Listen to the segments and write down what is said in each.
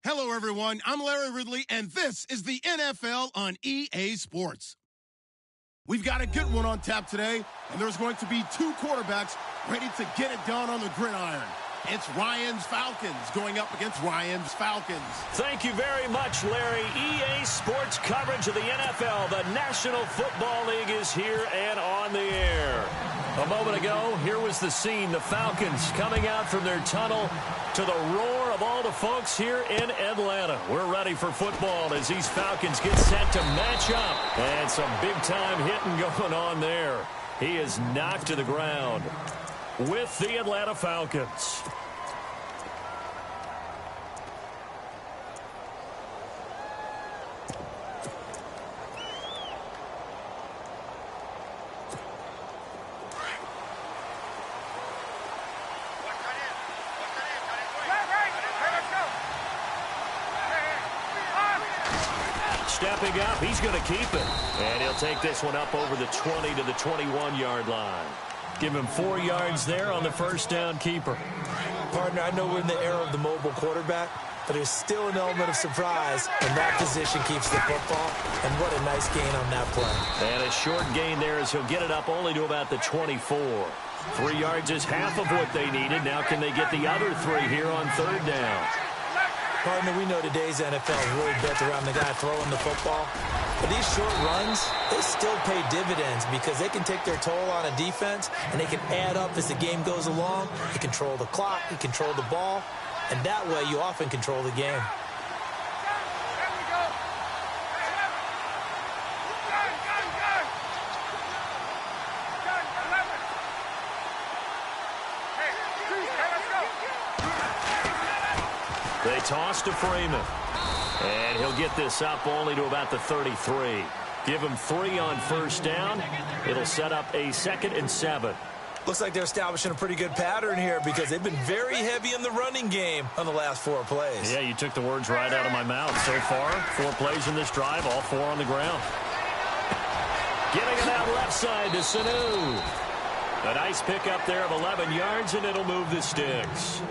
Hello, everyone. I'm Larry Ridley, and this is the NFL on EA Sports. We've got a good one on tap today, and there's going to be two quarterbacks ready to get it done on the gridiron. It's Ryan's Falcons going up against Ryan's Falcons. Thank you very much, Larry. EA Sports coverage of the NFL. The National Football League is here and on the air. A moment ago, here was the scene. The Falcons coming out from their tunnel to the roar of all the folks here in Atlanta. We're ready for football as these Falcons get set to match up. And some big-time hitting going on there. He is knocked to the ground with the Atlanta Falcons. Stepping up, he's going to keep it. And he'll take this one up over the 20 to the 21-yard line. Give him 4 yards there on the first down keeper. Partner, I know we're in the era of the mobile quarterback, but there's still an element of surprise when that position keeps the football. And what a nice gain on that play. And a short gain there as he'll get it up only to about the 24. 3 yards is half of what they needed. Now can they get the other 3 here on third down? Partner, we know today's NFL is really built around the guy throwing the football. But these short runs, they still pay dividends because they can take their toll on a defense and they can add up as the game goes along. You control the clock, you control the ball, and that way you often control the game. They toss to Freeman. And he'll get this up only to about the 33. Give him 3 on first down. It'll set up a 2nd and 7. Looks like they're establishing a pretty good pattern here because they've been very heavy in the running game on the last 4 plays. Yeah, you took the words right out of my mouth. So far, 4 plays in this drive, all 4 on the ground. Getting it out left side to Sanu. A nice pickup there of 11 yards, and it'll move the sticks.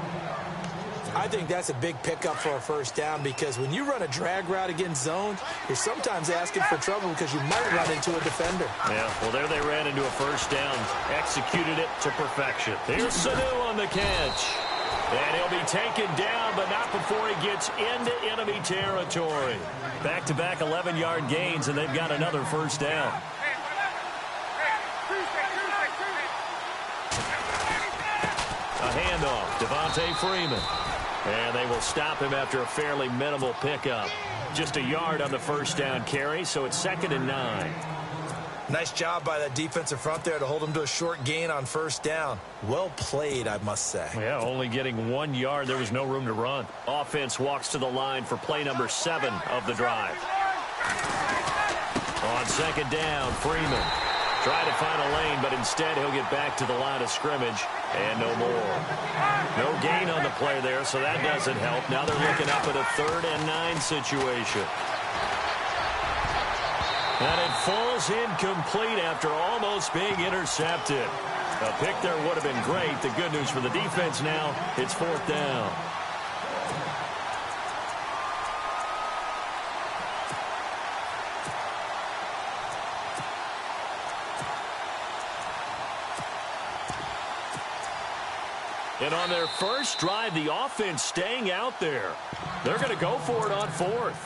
I think that's a big pickup for a first down because when you run a drag route against zone, you're sometimes asking for trouble because you might run into a defender. Yeah, well, there they ran into a first down. Executed it to perfection. Here's Sanu on the catch. And he'll be taken down, but not before he gets into enemy territory. Back-to-back 11-yard gains, and they've got another first down. A handoff, Devontae Freeman. And they will stop him after a fairly minimal pickup. Just a yard on the first down carry, so it's 2nd and 9. Nice job by that defensive front there to hold him to a short gain on first down. Well played, I must say. Yeah, only getting 1 yard. There was no room to run. Offense walks to the line for play number 7 of the drive. On 2nd down, Freeman. Try to find a lane, but instead he'll get back to the line of scrimmage and no more. No gain on the play there, so that doesn't help. Now they're looking up at a 3rd and 9 situation. And it falls incomplete after almost being intercepted. A pick there would have been great. The good news for the defense now, it's 4th down. And on their first drive, the offense staying out there. They're going to go for it on 4th.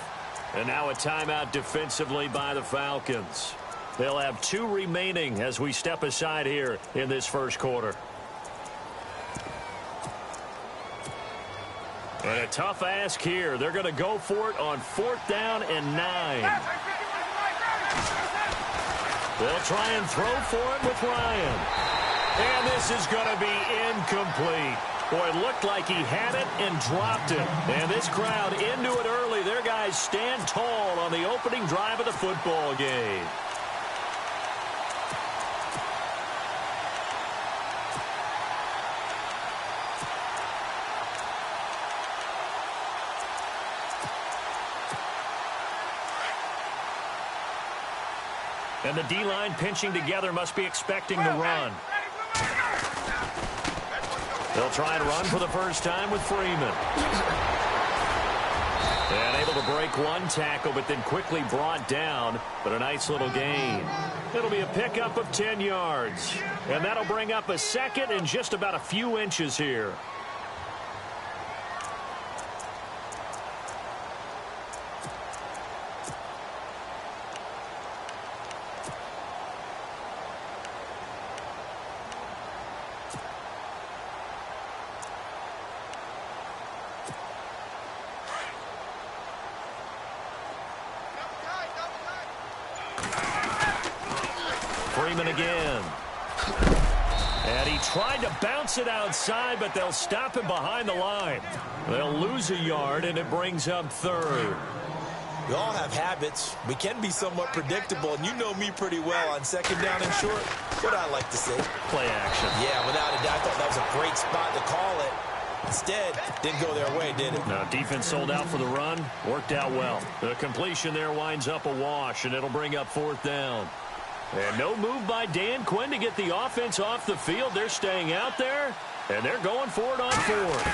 And now a timeout defensively by the Falcons. They'll have 2 remaining as we step aside here in this first quarter. And a tough ask here. They're going to go for it on 4th down and 9. They'll try and throw for it with Ryan. And this is going to be incomplete. Boy, it looked like he had it and dropped it. And this crowd into it early. Their guys stand tall on the opening drive of the football game. And the D-line pinching together must be expecting the run. They'll try and run for the first time with Freeman. And able to break one tackle, but then quickly brought down. But a nice little gain. It'll be a pickup of 10 yards. And that'll bring up a second and just about a few inches here. Freeman again. And he tried to bounce it outside, but they'll stop him behind the line. They'll lose a yard, and it brings up third. We all have habits. We can be somewhat predictable, and you know me pretty well on second down and short. What I like to say. Play action. Yeah, without a doubt. I thought that was a great spot to call it. Instead, didn't go their way, did it? Now, defense sold out for the run. Worked out well. The completion there winds up a wash, and it'll bring up fourth down. And no move by Dan Quinn to get the offense off the field. They're staying out there, and they're going for it on fourth.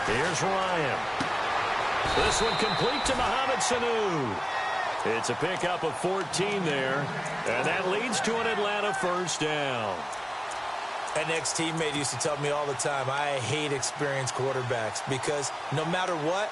Here's Ryan. This one complete to Mohamed Sanu. It's a pickup of 14 there, and that leads to an Atlanta first down. An ex-teammate used to tell me all the time, I hate experienced quarterbacks because no matter what,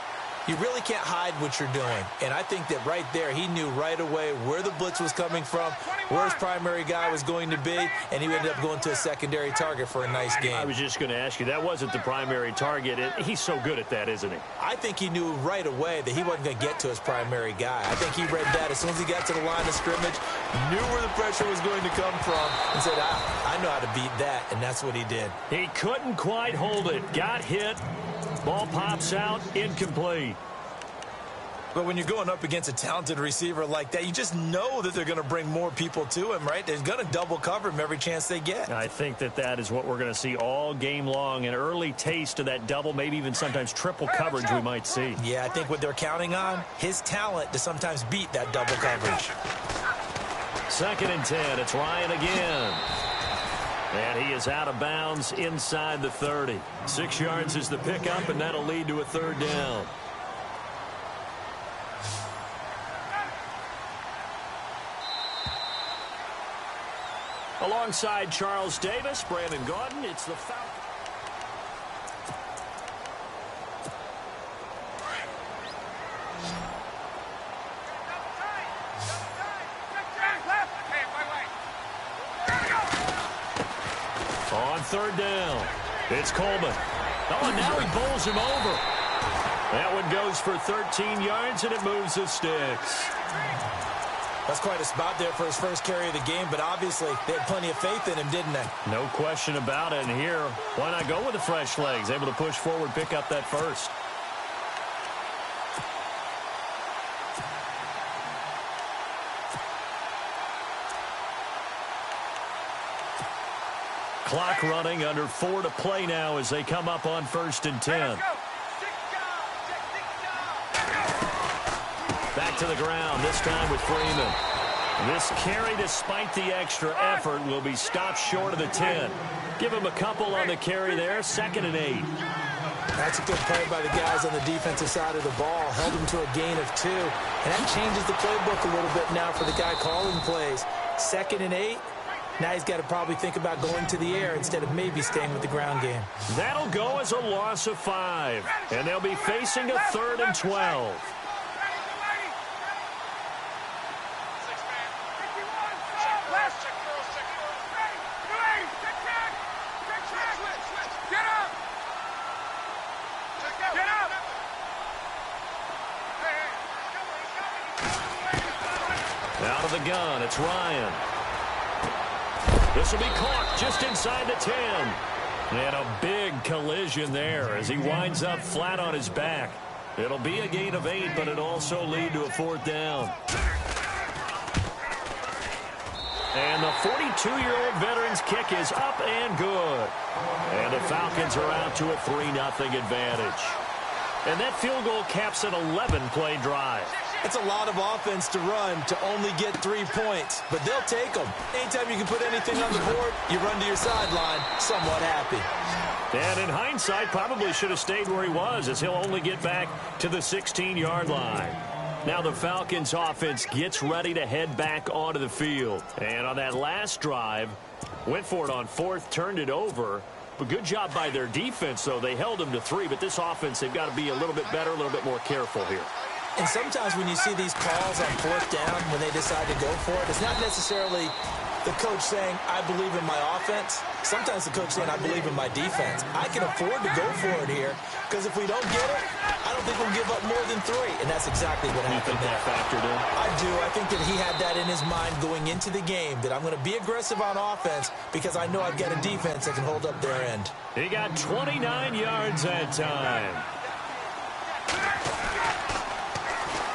you really can't hide what you're doing. And I think that right there, he knew right away where the blitz was coming from, where his primary guy was going to be, and he ended up going to a secondary target for a nice game. I was just going to ask you, that wasn't the primary target. He's so good at that, isn't he? I think he knew right away that he wasn't going to get to his primary guy. I think he read that as soon as he got to the line of scrimmage, knew where the pressure was going to come from, and said, I know how to beat that, and that's what he did. He couldn't quite hold it. Got hit. Ball pops out, incomplete. But when you're going up against a talented receiver like that, you just know that they're going to bring more people to him, right? They're going to double cover him every chance they get. I think that is what we're going to see all game long. An early taste of that double, maybe even sometimes triple coverage we might see. Yeah, I think what they're counting on, his talent to sometimes beat that double coverage. 2nd and 10. It's Ryan again. And he is out of bounds inside the 30. 6 yards is the pickup, and that'll lead to a third down. Alongside Charles Davis, Brandon Gaudin, it's the Falcons. On third down, it's Coleman. Oh, and now he bowls him over. That one goes for 13 yards, and it moves the sticks. That's quite a spot there for his first carry of the game, but obviously they had plenty of faith in him, didn't they? No question about it. And here, why not go with the fresh legs? Able to push forward, pick up that first. Clock running, under 4 to play now as they come up on 1st and 10. Back to the ground, this time with Freeman. This carry, despite the extra effort, will be stopped short of the 10. Give him a couple on the carry there, 2nd and 8. That's a good play by the guys on the defensive side of the ball. Held him to a gain of 2. And that changes the playbook a little bit now for the guy calling plays. 2nd and 8. Now he's got to probably think about going to the air instead of maybe staying with the ground game. That'll go as a loss of 5. And they'll be facing a 3rd and 12. Out of the gun, it's Ryan. This will be caught just inside the 10. And a big collision there as he winds up flat on his back. It'll be a gain of 8, but it'll also lead to a 4th down. And the 42-year-old veteran's kick is up and good. And the Falcons are out to a 3-0 advantage. And that field goal caps an 11-play drive. It's a lot of offense to run to only get 3 points, but they'll take them. Anytime you can put anything on the board, you run to your sideline somewhat happy. And in hindsight, probably should have stayed where he was, as he'll only get back to the 16-yard line. Now the Falcons offense gets ready to head back onto the field. And on that last drive, went for it on fourth, turned it over. But good job by their defense, though. They held them to 3, but this offense, they've got to be a little bit better, a little bit more careful here. And sometimes when you see these calls on fourth down, when they decide to go for it, it's not necessarily the coach saying, I believe in my offense. Sometimes the coach saying, I believe in my defense. I can afford to go for it here, because if we don't get it, I don't think we'll give up more than 3. And that's exactly what happened there. That factored in? I do. I think that he had that in his mind going into the game, that I'm going to be aggressive on offense because I know I've got a defense that can hold up their end. He got 29 yards that time.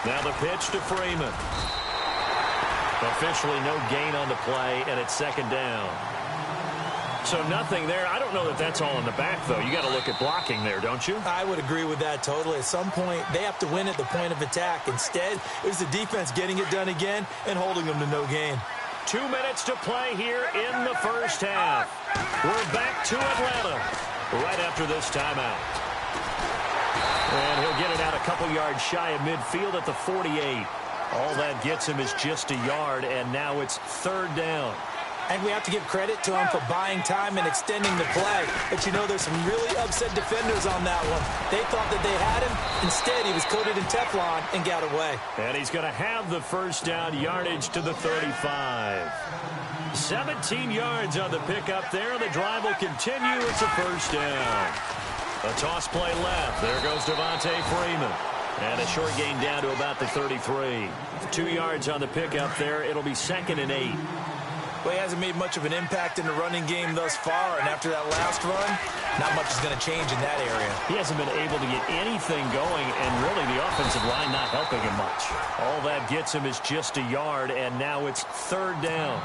Now the pitch to Freeman. Officially no gain on the play, and it's second down. So nothing there. I don't know that that's all in the back, though. You got to look at blocking there, don't you? I would agree with that totally. At some point, they have to win at the point of attack. Instead, it was the defense getting it done again and holding them to no gain. 2 minutes to play here in the first half. We're back to Atlanta right after this timeout. And he'll get it out a couple yards shy of midfield at the 48. All that gets him is just a yard, and now it's third down. And we have to give credit to him for buying time and extending the play. But, you know, there's some really upset defenders on that one. They thought that they had him. Instead, he was coated in Teflon and got away. And he's going to have the first down yardage to the 35. 17 yards on the pickup there. The drive will continue. It's a first down. A toss play left. There goes Devontae Freeman. And a short gain down to about the 33. 2 yards on the pickup there. It'll be 2nd and 8. Well, he hasn't made much of an impact in the running game thus far, and after that last run, not much is going to change in that area. He hasn't been able to get anything going, and really the offensive line not helping him much. All that gets him is just a yard, and now it's third down.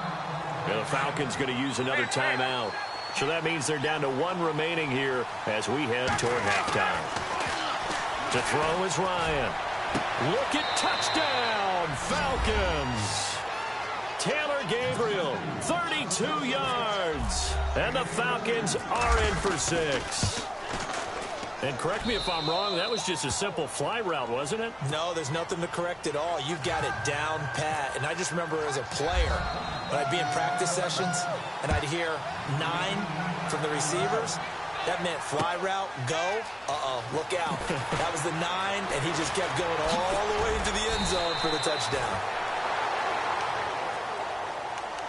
And the Falcons going to use another timeout. So that means they're down to 1 remaining here as we head toward halftime. To throw is Ryan. Look at touchdown, Falcons. Taylor Gabriel, 32 yards. And the Falcons are in for 6. And correct me if I'm wrong, that was just a simple fly route, wasn't it? No, there's nothing to correct at all. You've got it down pat. And I just remember as a player, when I'd be in practice sessions, and I'd hear 9 from the receivers, that meant fly route, go, look out. That was the 9, and he just kept going all the way into the end zone for the touchdown.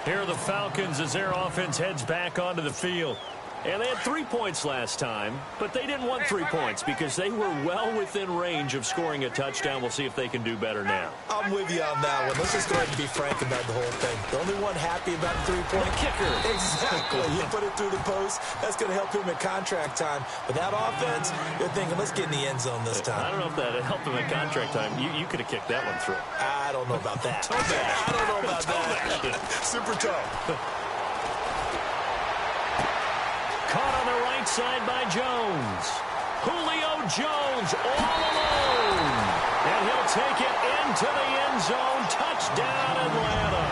Here are the Falcons as their offense heads back onto the field. And they had 3 points last time, but they didn't want 3 points because they were well within range of scoring a touchdown. We'll see if they can do better now. I'm with you on that one. Let's just go ahead and be frank about the whole thing. The only one happy about the 3-point kicker. Exactly. You put it through the post. That's going to help him at contract time. But that offense, they're thinking, let's get in the end zone this time. I don't know if that helped him at contract time. You could have kicked that one through. I don't know about that. Toe bash. I don't know about that. Super toe. Caught on the right side by Jones. Julio Jones all alone. And he'll take it into the end zone. Touchdown, Atlanta.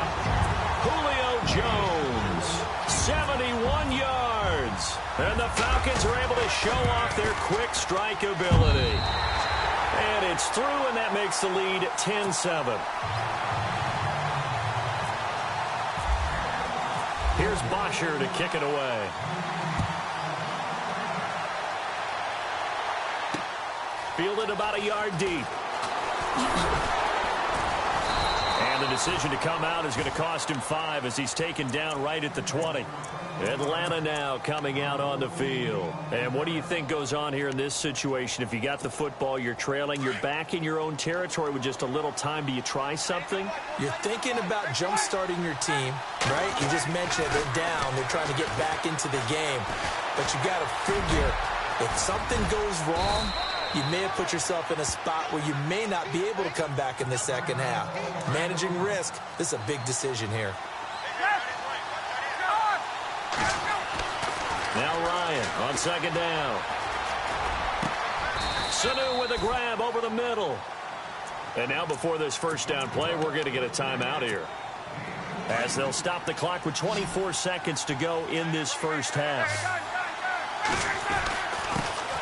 Julio Jones, 71 yards. And the Falcons are able to show off their quick strike ability. And it's through, and that makes the lead 10-7. Here's Bosher to kick it away. Fielded about a yard deep. And the decision to come out is going to cost him 5 as he's taken down right at the 20. Atlanta now coming out on the field. And what do you think goes on here in this situation? If you got the football, you're trailing, you're back in your own territory with just a little time. Do you try something? You're thinking about jump-starting your team, right? You just mentioned it. They're down. They're trying to get back into the game. But you got to figure if something goes wrong, you may have put yourself in a spot where you may not be able to come back in the second half. Managing risk, this is a big decision here. Now Ryan on second down. Sanu with a grab over the middle. And now before this first down play, we're going to get a timeout here, as they'll stop the clock with 24 seconds to go in this first half.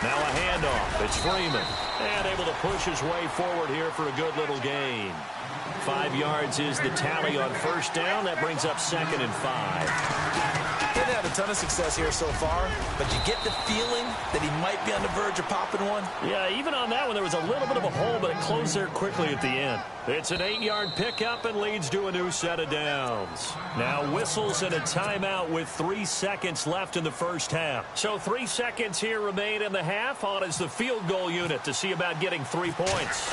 Now a handoff. It's Freeman. And able to push his way forward here for a good little gain. 5 yards is the tally on first down. That brings up 2nd and 5. Didn't have a ton of success here so far, but you get the feeling that he might be on the verge of popping one. Yeah, even on that one, there was a little bit of a hole, but it closed there quickly at the end. It's an 8-yard pickup and leads to a new set of downs. Now whistles and a timeout with 3 seconds left in the first half. So 3 seconds here remain in the half. On is the field goal unit to see about getting 3 points.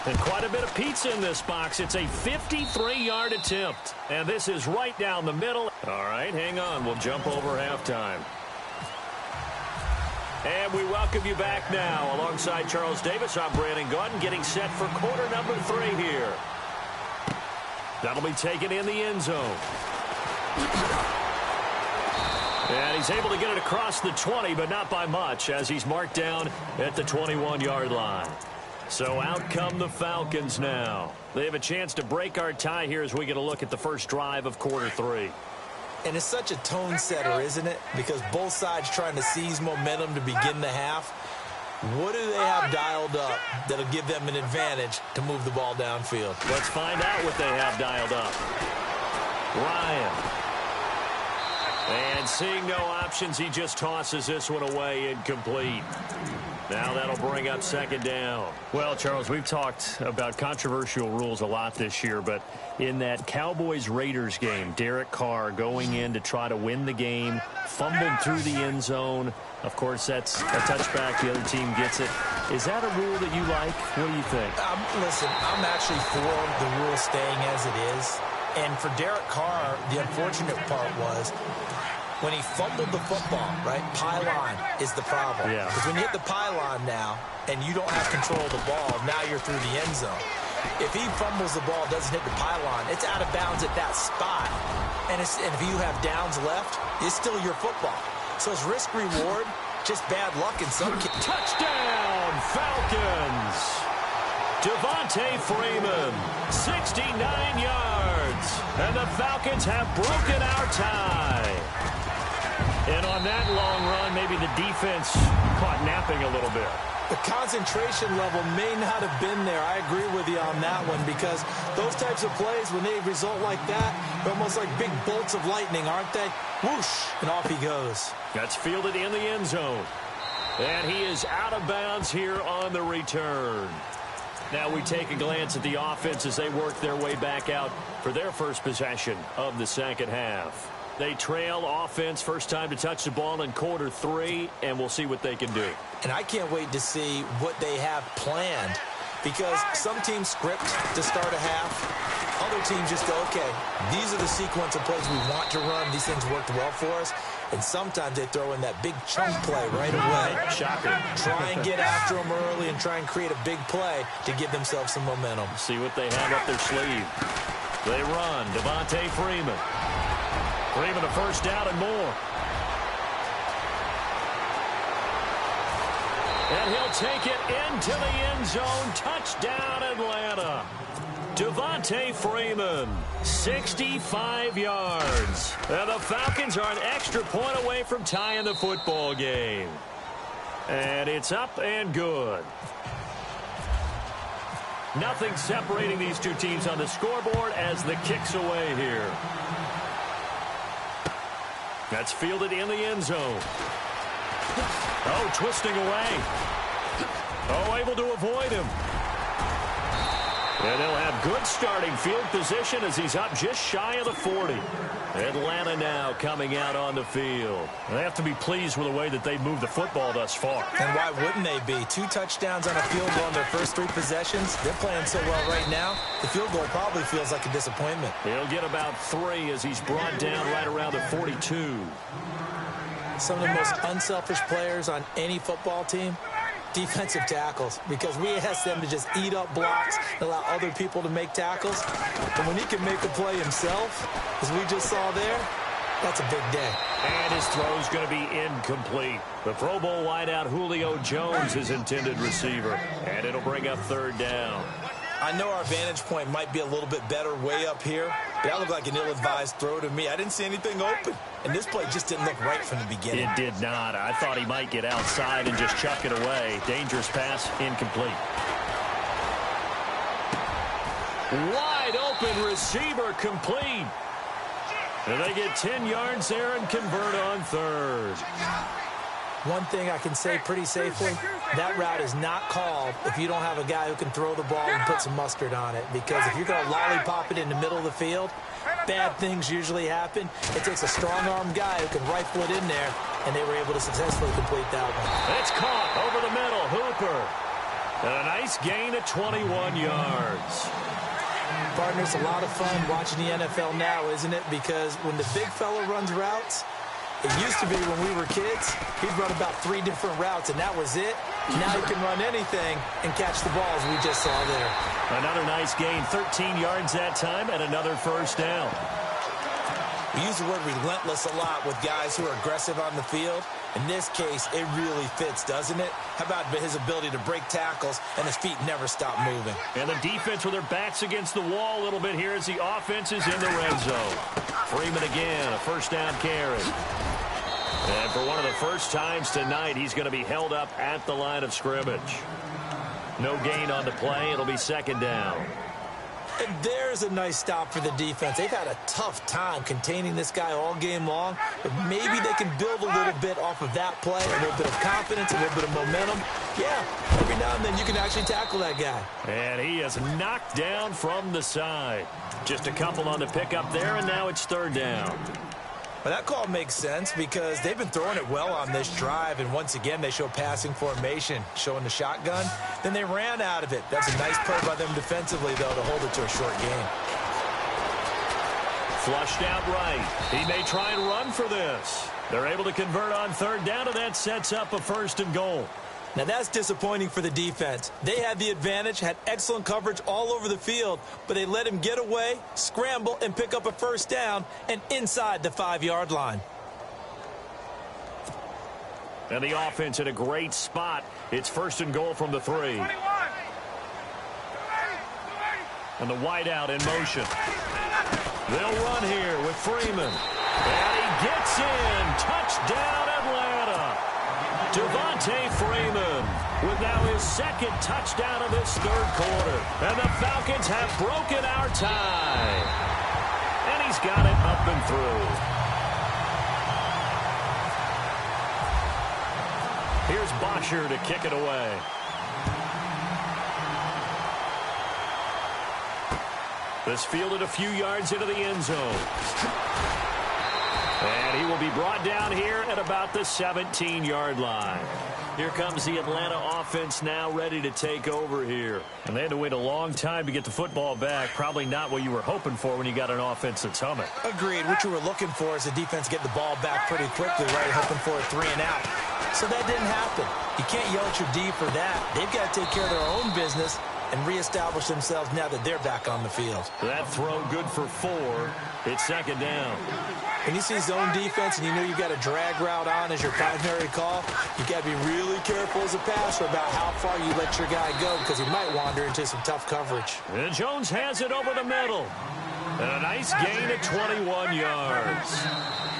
And quite a bit of pizza in this box. It's a 53-yard attempt. And this is right down the middle. All right, hang on. We'll jump over halftime. And we welcome you back now. Alongside Charles Davis, I'm Brandon Gaudin, getting set for quarter number 3 here. That'll be taken in the end zone. And he's able to get it across the 20, but not by much, as he's marked down at the 21-yard line. So out come the Falcons now. They have a chance to break our tie here as we get a look at the first drive of quarter 3. And it's such a tone setter, isn't it? Because both sides trying to seize momentum to begin the half. What do they have dialed up that'll give them an advantage to move the ball downfield? Let's find out what they have dialed up. Ryan. And seeing no options, he just tosses this one away incomplete. Now that'll bring up 2nd down. Well, Charles, we've talked about controversial rules a lot this year, but in that Cowboys-Raiders game, Derek Carr going in to try to win the game, fumbled through the end zone. Of course, that's a touchback. The other team gets it. Is that a rule that you like? What do you think? Listen, I'm actually for the rule staying as it is. And for Derek Carr, the unfortunate part was when he fumbled the football, right? Pylon is the problem. Yeah. Because when you hit the pylon now and you don't have control of the ball, now you're through the end zone. If he fumbles the ball, doesn't hit the pylon, it's out of bounds at that spot. And if you have downs left, it's still your football. So it's risk-reward, just bad luck in some cases. Touchdown, Falcons! Devontae Freeman, 69 yards. And the Falcons have broken our tie. And on that long run, maybe the defense caught napping a little bit. The concentration level may not have been there. I agree with you on that one, because those types of plays, when they result like that, they're almost like big bolts of lightning, aren't they? Whoosh, and off he goes. That's fielded in the end zone. And he is out of bounds here on the return. Now we take a glance at the offense as they work their way back out for their first possession of the second half. They trail offense, first time to touch the ball in quarter 3, and we'll see what they can do. And I can't wait to see what they have planned, because some teams script to start a half. Other teams just go, okay, these are the sequence of plays we want to run. These things worked well for us. And sometimes they throw in that big chunk play right away. Shocker. Try and get after them early and try and create a big play to give themselves some momentum. See what they have up their sleeve. They run. Devontae Freeman. Freeman a first down and more. And he'll take it into the end zone. Touchdown, Atlanta. Devontae Freeman, 65 yards. And the Falcons are an extra point away from tying the football game. And it's up and good. Nothing separating these two teams on the scoreboard as the kick's away here. That's fielded in the end zone. Oh, twisting away. Oh, able to avoid him. And they'll have good starting field position as he's up just shy of the 40. Atlanta now coming out on the field. They have to be pleased with the way that they moved the football thus far. And why wouldn't they be? 2 touchdowns on a field goal in their first 3 possessions. They're playing so well right now, the field goal probably feels like a disappointment. He'll get about 3 as he's brought down right around the 42. Some of the most unselfish players on any football team, defensive tackles, because we ask them to just eat up blocks and allow other people to make tackles. And when he can make a play himself, as we just saw there, that's a big day. And his throw's going to be incomplete. The Pro Bowl wideout Julio Jones is intended receiver, and it'll bring up 3rd down. I know our vantage point might be a little bit better way up here, but that looked like an ill-advised throw to me. I didn't see anything open, and this play just didn't look right from the beginning. It did not. I thought he might get outside and just chuck it away. Dangerous pass, incomplete. Wide open receiver, complete. And they get 10 yards there and convert on third. One thing I can say pretty safely, that route is not called if you don't have a guy who can throw the ball and put some mustard on it. Because if you're going to lollipop it in the middle of the field, bad things usually happen. It takes a strong-armed guy who can rifle it in there, and they were able to successfully complete that one. It's caught over the middle. Hooper. And a nice gain of 21 yards. Partner, it's a lot of fun watching the NFL now, isn't it? Because when the big fella runs routes, it used to be when we were kids, he'd run about 3 different routes, and that was it. Now he can run anything and catch the balls we just saw there. Another nice gain, 13 yards that time, and another first down. We use the word relentless a lot with guys who are aggressive on the field. In this case, it really fits, doesn't it? How about his ability to break tackles and his feet never stop moving? And the defense with their backs against the wall a little bit here as the offense is in the red zone. Freeman again, a first down carry. And for one of the first times tonight, he's going to be held up at the line of scrimmage. No gain on the play. It'll be second down. And there's a nice stop for the defense. They've had a tough time containing this guy all game long, but maybe they can build a little bit off of that play, a little bit of confidence, a little bit of momentum. Yeah, every now and then you can actually tackle that guy. And he is knocked down from the side. Just a couple on the pickup there, and now it's third down. Well, that call makes sense because they've been throwing it well on this drive, and once again they show passing formation, showing the shotgun. Then they ran out of it. That's a nice play by them defensively, though, to hold it to a short gain. Flushed out right. He may try and run for this. They're able to convert on third down, and that sets up a first and goal. Now, that's disappointing for the defense. They had the advantage, had excellent coverage all over the field, but they let him get away, scramble, and pick up a first down, and inside the 5-yard line. And the offense in a great spot. It's first and goal from the 3. And the wideout in motion. They'll run here with Freeman. And he gets in. Touchdown, Atlanta. Devontae Freeman with now his second touchdown of this third quarter. And the Falcons have broken our tie. And he's got it up and through. Here's Bosher to kick it away. This fielded a few yards into the end zone. And he will be brought down here at about the 17-yard line. Here comes the Atlanta offense now ready to take over here. And they had to wait a long time to get the football back. Probably not what you were hoping for when you got an offense that's humming. Agreed. What you were looking for is the defense get the ball back pretty quickly, right? Hoping for a 3 and out. So that didn't happen. You can't yell at your D for that. They've got to take care of their own business and reestablish themselves now that they're back on the field. That throw good for 4. It's second down. When you see zone defense and you know you've got a drag route on as your primary call, you've got to be really careful as a passer about how far you let your guy go because he might wander into some tough coverage. And Jones has it over the middle. And a nice gain of 21 yards.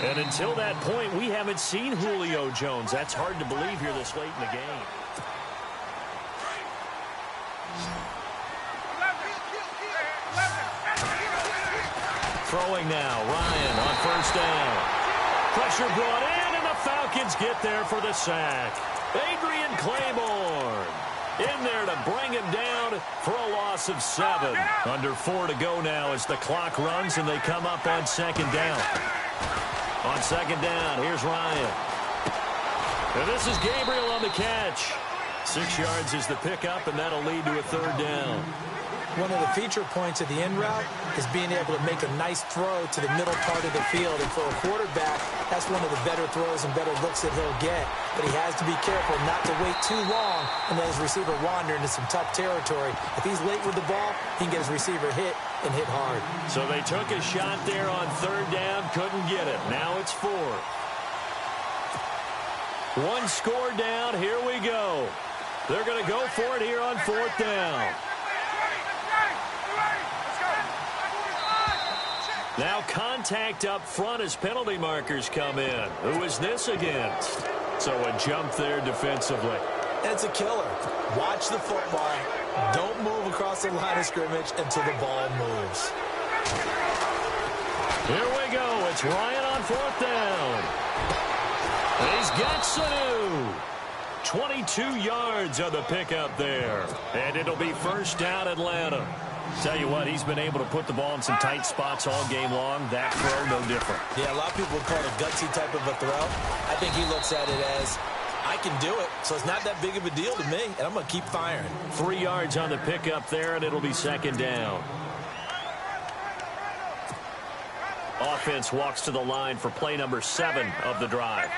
And until that point, we haven't seen Julio Jones. That's hard to believe here this late in the game. Throwing now, Ryan on first down. Pressure brought in, and the Falcons get there for the sack. Adrian Claiborne in there to bring him down for a loss of 7. Under 4 to go now as the clock runs, and they come up on second down. On second down, here's Ryan. And this is Gabriel on the catch. 6 yards is the pickup, and that'll lead to a third down. One of the feature points of the in route is being able to make a nice throw to the middle part of the field. And for a quarterback, that's one of the better throws and better looks that he'll get. But he has to be careful not to wait too long and let his receiver wander into some tough territory. If he's late with the ball, he can get his receiver hit and hit hard. So they took a shot there on third down, couldn't get it. Now it's 4. 1 score down, here we go. They're going to go for it here on fourth down. Now contact up front as penalty markers come in. Who is this against? So a jump there defensively. And it's a killer. Watch the football. Don't move across the line of scrimmage until the ball moves. Here we go. It's Ryan on fourth down. He's got Sanu. 22 yards on the pickup there. And it'll be first down Atlanta. Tell you what, he's been able to put the ball in some tight spots all game long. That throw, no different. Yeah, a lot of people call it a gutsy type of a throw. I think he looks at it as, I can do it, so it's not that big of a deal to me, and I'm going to keep firing. 3 yards on the pickup there, and it'll be second down. Offense walks to the line for play number 7 of the drive.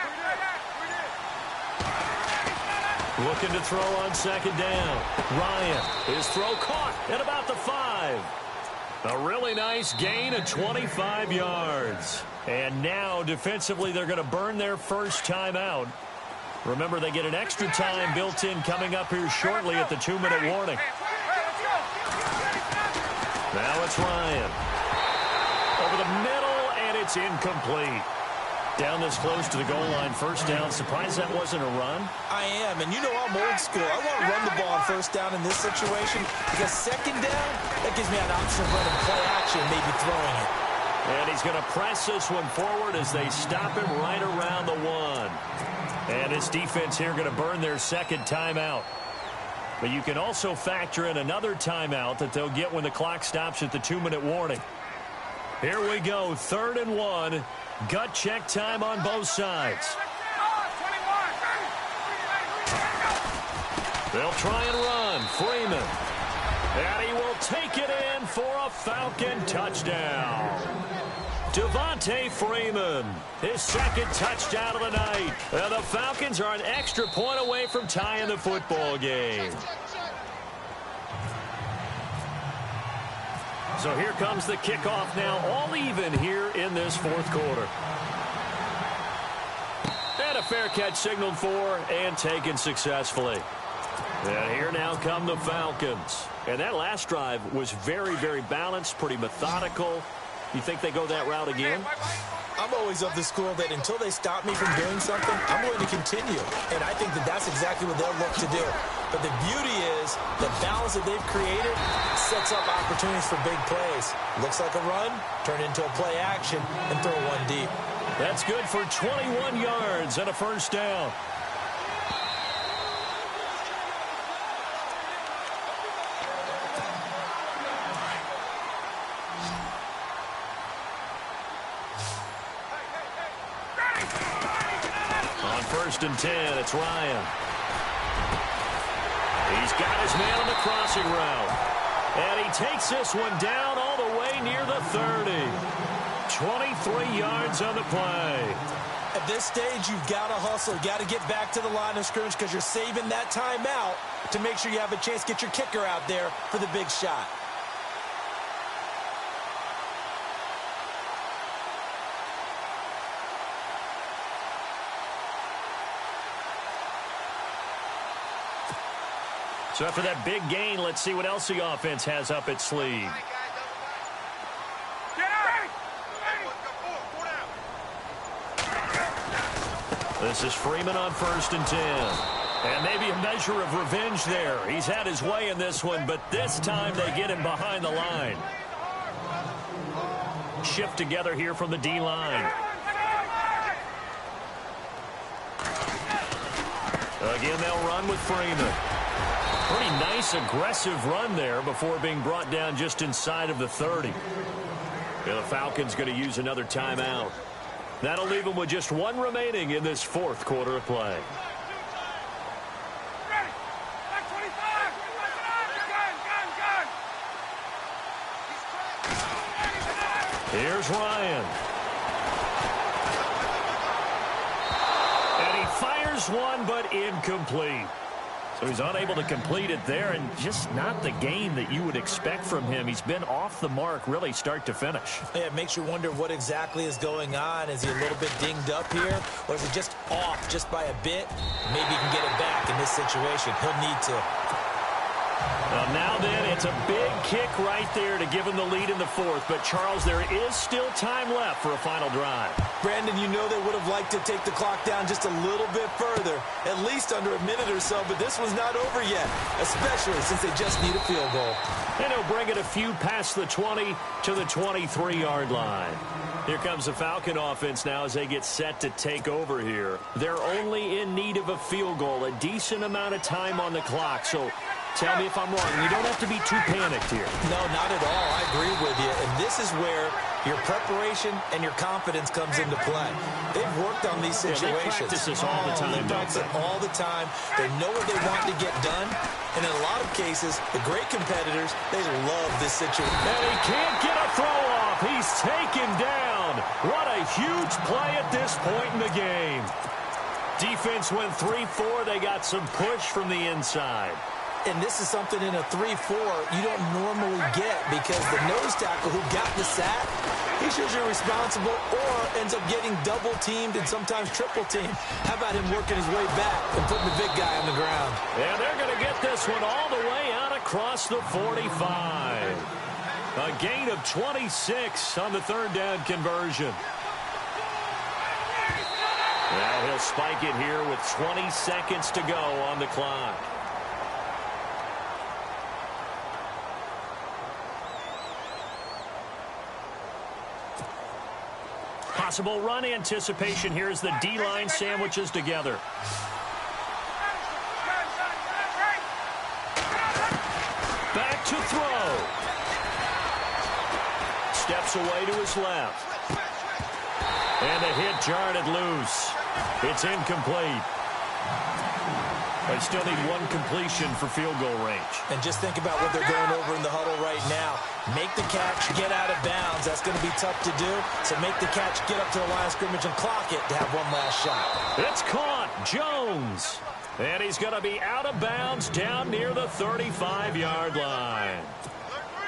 Looking to throw on second down. Ryan, his throw caught at about the 5. A really nice gain of 25 yards. And now, defensively, they're going to burn their first timeout. Remember, they get an extra time built in coming up here shortly at the 2-minute warning. Now it's Ryan. Over the middle, and it's incomplete. Down this close to the goal line, first down. Surprised that wasn't a run? I am, and you know I'm old school. I want to run the ball on first down in this situation because second down, that gives me an option of running play action, maybe throwing it. And he's going to press this one forward as they stop him right around the 1. And his defense here going to burn their second timeout. But you can also factor in another timeout that they'll get when the clock stops at the 2-minute warning. Here we go, 3rd and 1. Gut check time on both sides. They'll try and run. Freeman. And he will take it in for a Falcon touchdown. Devontae Freeman, his second touchdown of the night. And the Falcons are an extra point away from tying the football game. So here comes the kickoff now, all even here in this fourth quarter. And a fair catch signaled for and taken successfully. And here now come the Falcons. And that last drive was very, very balanced, pretty methodical. You think they go that route again? I'm always of the school that until they stop me from doing something, I'm going to continue. And I think that that's exactly what they'll look to do. But the beauty is the balance that they've created sets up opportunities for big plays. Looks like a run, turn into a play action, and throw one deep. That's good for 21 yards and a first down. On 1st and 10, it's Ryan. He's got his man on the crossing route. And he takes this one down all the way near the 30. 23 yards on the play. At this stage, you've got to hustle. You've got to get back to the line of scrimmage because you're saving that timeout to make sure you have a chance to get your kicker out there for the big shot. So after that big gain, let's see what else the offense has up its sleeve. This is Freeman on 1st and 10. And maybe a measure of revenge there. He's had his way in this one, but this time they get him behind the line. Shift together here from the D-line. Again, they'll run with Freeman. Pretty nice, aggressive run there before being brought down just inside of the 30. Yeah, the Falcons going to use another timeout. That'll leave them with just one remaining in this fourth quarter of play. Here's Ryan. And he fires one, but incomplete. So he's unable to complete it there, and just not the game that you would expect from him. He's been off the mark really start to finish. Yeah, it makes you wonder what exactly is going on. Is he a little bit dinged up here, or is it just off just by a bit? Maybe he can get it back in this situation. He'll need to. Now then, it's a big kick right there to give him the lead in the fourth. But, Charles, there is still time left for a final drive. Brandon, you know they would have liked to take the clock down just a little bit further, at least under a minute or so, but this one's not over yet, especially since they just need a field goal. And he'll bring it a few past the 20 to the 23-yard line. Here comes the Falcon offense now as they get set to take over here. They're only in need of a field goal, a decent amount of time on the clock. So tell me if I'm wrong. You don't have to be too panicked here. No, not at all. I agree with you. And this is where your preparation and your confidence comes into play. They've worked on these situations. They practice this all the time. They practice it all the time. They know what they want to get done. And in a lot of cases, the great competitors, they love this situation. And he can't get a throw off. He's taken down. What a huge play at this point in the game. Defense went 3-4. They got some push from the inside. And this is something in a 3-4 you don't normally get because the nose tackle who got the sack, he's usually responsible or ends up getting double-teamed and sometimes triple-teamed. How about him working his way back and putting the big guy on the ground? And they're going to get this one all the way out across the 45. A gain of 26 on the third down conversion. Now he'll spike it here with 20 seconds to go on the clock. Possible run anticipation here as the D-line sandwiches together. Back to throw. Steps away to his left. And a hit jarred it loose. It's incomplete. They still need one completion for field goal range. And just think about what they're going over in the huddle right now. Make the catch, get out of bounds. That's going to be tough to do. So make the catch, get up to the line of scrimmage, and clock it to have one last shot. It's caught. Jones. And he's going to be out of bounds down near the 35-yard line.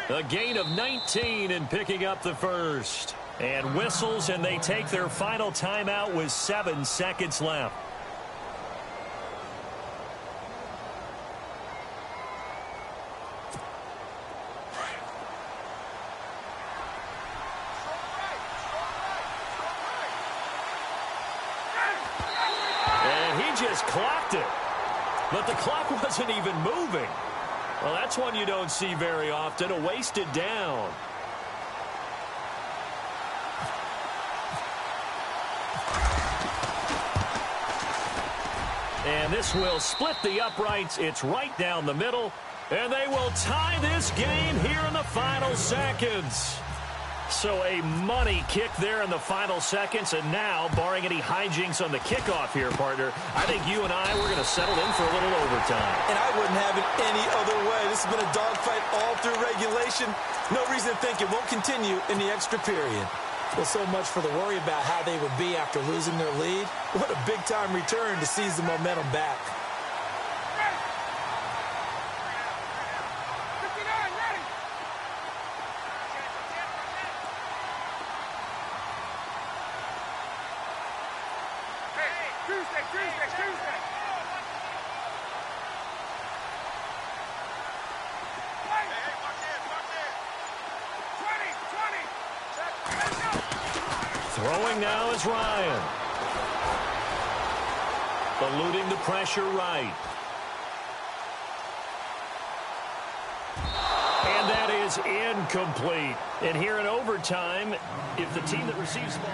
A gain of 19 and picking up the first. And whistles, and they take their final timeout with 7 seconds left. Just clocked it, but the clock wasn't even moving. Well, that's one you don't see very often, a wasted down. And this will split the uprights. It's right down the middle, and they will tie this game here in the final seconds. So a money kick there in the final seconds, and now, barring any hijinks on the kickoff here, partner, I think you and I, we're going to settle in for a little overtime. And I wouldn't have it any other way. This has been a dogfight all through regulation. No reason to think it won't continue in the extra period. Well, so much for the worry about how they would be after losing their lead. What a big-time return to seize the momentum back. Throwing now is Ryan. Eluding the pressure right. And that is incomplete. And here in overtime, if the team that receives the ball...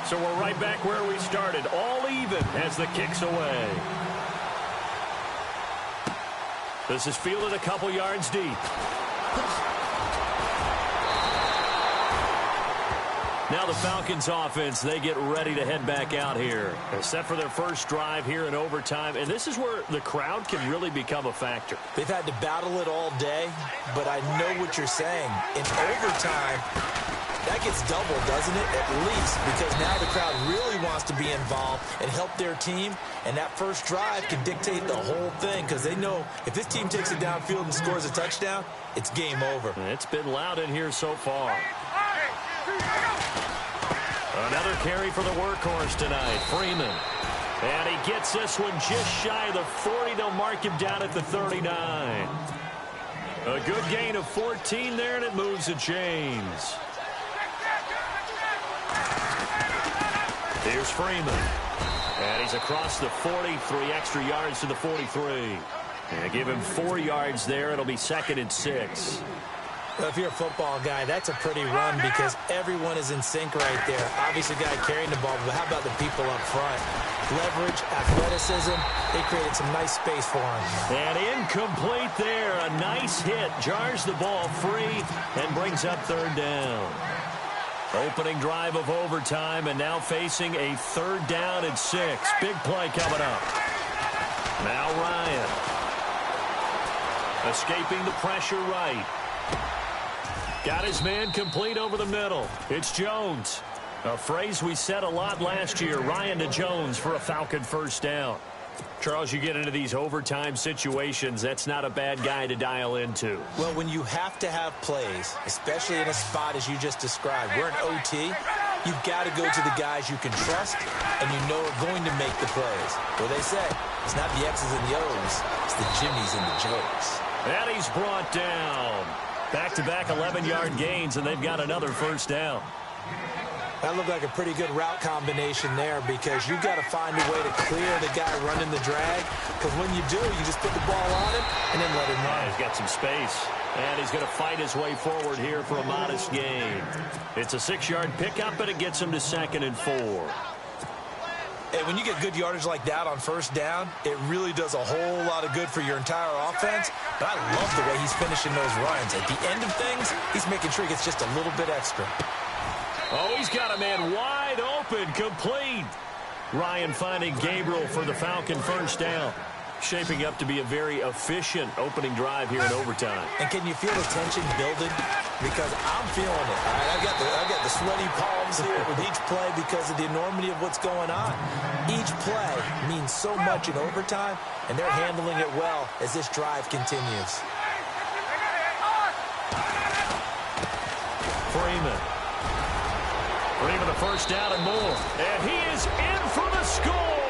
So we're right back where we started, all even as the kick's away. This is fielded a couple yards deep. Now the Falcons offense, they get ready to head back out here. They're set for their first drive here in overtime, and this is where the crowd can really become a factor. They've had to battle it all day, but I know what you're saying. In overtime, that gets doubled, doesn't it? At least, because now the crowd really wants to be involved and help their team, and that first drive can dictate the whole thing because they know if this team takes it downfield and scores a touchdown, it's game over. It's been loud in here so far. Another carry for the workhorse tonight, Freeman. And he gets this one just shy of the 40. They'll mark him down at the 39. A good gain of 14 there, and it moves the chains. Here's Freeman. And he's across the 40, 3 extra yards to the 43. And give him 4 yards there. It'll be 2nd and 6. Well, if you're a football guy, that's a pretty run because everyone is in sync right there. Obviously, the guy carrying the ball, but how about the people up front? Leverage, athleticism, they created some nice space for him. And incomplete there. A nice hit. Jars the ball free and brings up 3rd down. Opening drive of overtime and now facing a 3rd down and 6. Big play coming up. Now Ryan. Escaping the pressure right. Got his man complete over the middle. It's Jones. A phrase we said a lot last year. Ryan to Jones for a Falcon 1st down. Charles, you get into these overtime situations, that's not a bad guy to dial into. Well, when you have to have plays, especially in a spot as you just described, we're in OT, you've got to go to the guys you can trust and you know are going to make the plays. Well, they say, it's not the X's and the O's, it's the Jimmies and the Joes. And he's brought down. Back-to-back 11-yard gains, and they've got another 1st down. That looked like a pretty good route combination there because you've got to find a way to clear the guy running the drag. Because when you do, you just put the ball on him and then let him run. He's got some space. And he's going to fight his way forward here for a modest gain. It's a 6-yard pickup, and it gets him to 2nd and 4. And when you get good yardage like that on 1st down, it really does a whole lot of good for your entire offense. But I love the way he's finishing those runs. At the end of things, he's making sure he gets just a little bit extra. Oh, he's got a man wide open, complete. Ryan finding Gabriel for the Falcon 1st down. Shaping up to be a very efficient opening drive here in overtime. And can you feel the tension building? Because I'm feeling it. All right, I've got the sweaty palms here with each play because of the enormity of what's going on. Each play means so much in overtime, and they're handling it well as this drive continues. Freeman the 1st down and more. And he is in for the score.